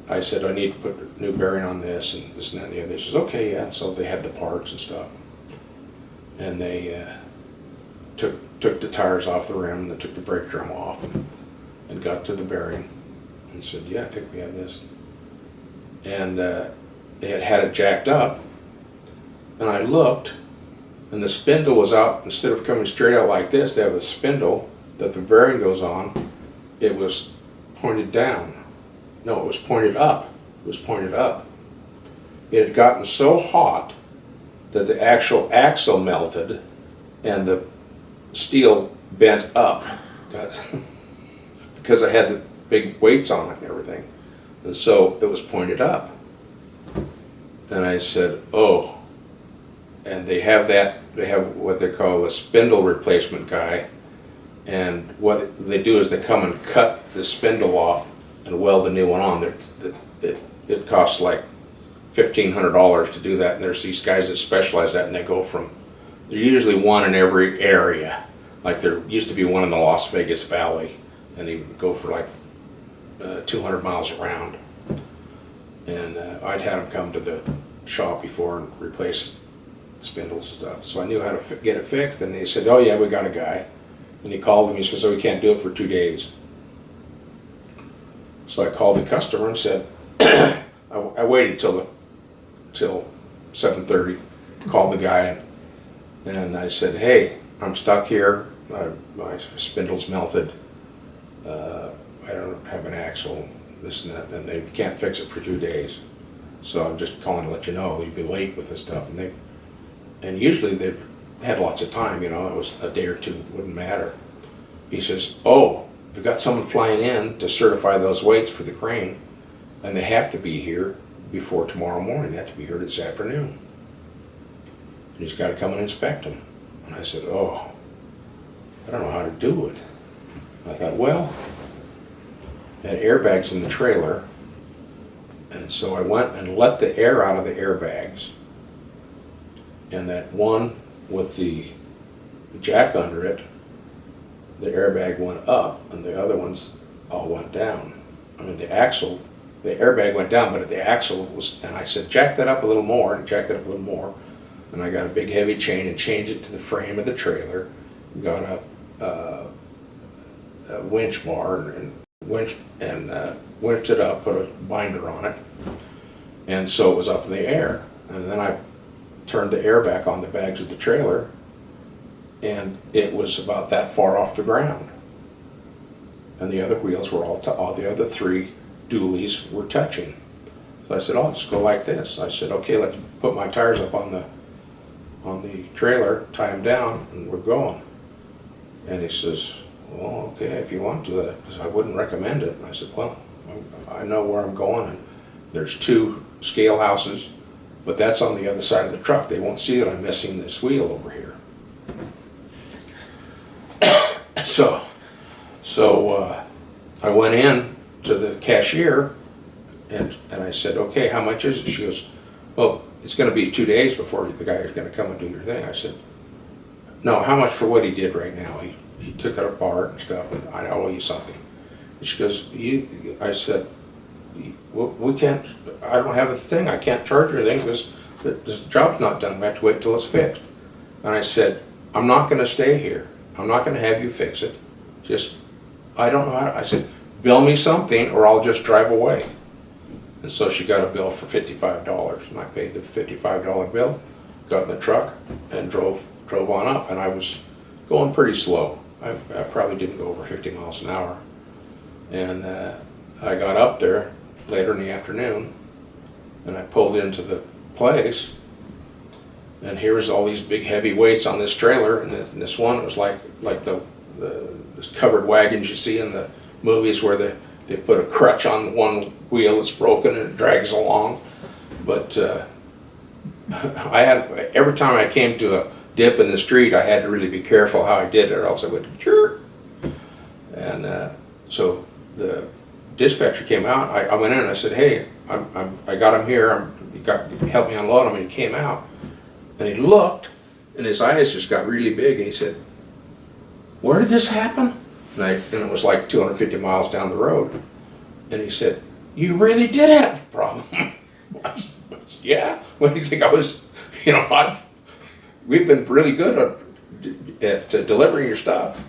I said, I need to put a new bearing on this and this and that and the other. He says, okay, yeah. So they had the parts and stuff. And they took the tires off the rim and they took the brake drum off and got to the bearing and said, yeah, I think we have this. And they had it jacked up. And I looked, and the spindle was out. Instead of coming straight out like this, they have a spindle that the bearing goes on. It was pointed down. No, it was pointed up. It was pointed up. It had gotten so hot that the actual axle melted and the steel bent up because I had the big weights on it and everything. And so it was pointed up. And I said, oh. And they have what they call a spindle replacement guy. And what they do is they come and cut the spindle off and weld a new one on. It costs like $1,500 to do that. And there's these guys that specialize that, and they go from, there's usually one in every area. Like there used to be one in the Las Vegas Valley, and he would go for like 200 miles around. And I'd had him come to the shop before and replace spindles and stuff. So I knew how to get it fixed, and they said, oh yeah, we got a guy. And he called him, he says, oh, we can't do it for 2 days. So I called the customer and said, I waited till 7:30, called the guy, and I said, hey, I'm stuck here, my spindle's melted, I don't have an axle, this and that, and they can't fix it for 2 days. So I'm just calling to let you know, you'd be late with this stuff. And usually they've had lots of time, you know, it was a day or two, wouldn't matter. He says, oh, we've got someone flying in to certify those weights for the crane, and they have to be here before tomorrow morning. They have to be here this afternoon. He's got to come and inspect them. And I said, oh, I don't know how to do it. I thought, well, I had airbags in the trailer, and so I went and let the air out of the airbags, and that one with the jack under it, the airbag went up, and the other ones all went down. I mean, the airbag went down, but the axle was, and I said, jack that up a little more, and jacked it up a little more, and I got a big heavy chain and changed it to the frame of the trailer, got a winch bar, and winched it up, put a binder on it, and so it was up in the air. And then I turned the air back on the bags of the trailer, and it was about that far off the ground. And the other wheels were all the other 3 dualies were touching. So I said, oh, just go like this. I said, okay, let's put my tires up on the trailer, tie them down, and we're going. And he says, well, okay, if you want to. I wouldn't recommend it. And I said, well, I know where I'm going, and there's 2 scale houses, but that's on the other side of the truck. They won't see that I'm missing this wheel over here. So I went in to the cashier, and I said, okay, how much is it? She goes, well, it's going to be 2 days before the guy is going to come and do your thing. I said, no, how much for what he did right now? He took it apart and stuff, and I owe you something. And she goes, I said, we can't, I don't have a thing, I can't charge you anything because this job's not done, we have to wait till it's fixed. And I said, I'm not going to stay here. I'm not going to have you fix it. Just, I don't know how to, I said, bill me something or I'll just drive away. And so she got a bill for $55, and I paid the $55 bill, got in the truck, and drove on up. And I was going pretty slow. I probably didn't go over 50 miles an hour. And I got up there later in the afternoon, and I pulled into the place, and here's all these big heavy weights on this trailer, and this one was like the covered wagons you see in the movies where they put a crutch on one wheel that's broken and it drags along. But I had, every time I came to a dip in the street, I had to really be careful how I did it, or else I would jerk. And so the dispatcher came out. I went in and I said, hey, I got him here. Help me unload him. And he came out, and he looked, and his eyes just got really big, and he said, where did this happen? And it was like 250 miles down the road. And he said, you really did have a problem. I said, yeah, what do you think I was, we've been really good at delivering your stuff.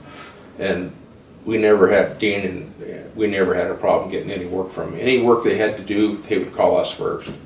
And we never had, Dean and we never had a problem getting any work from 'em. Any work they had to do, they would call us first.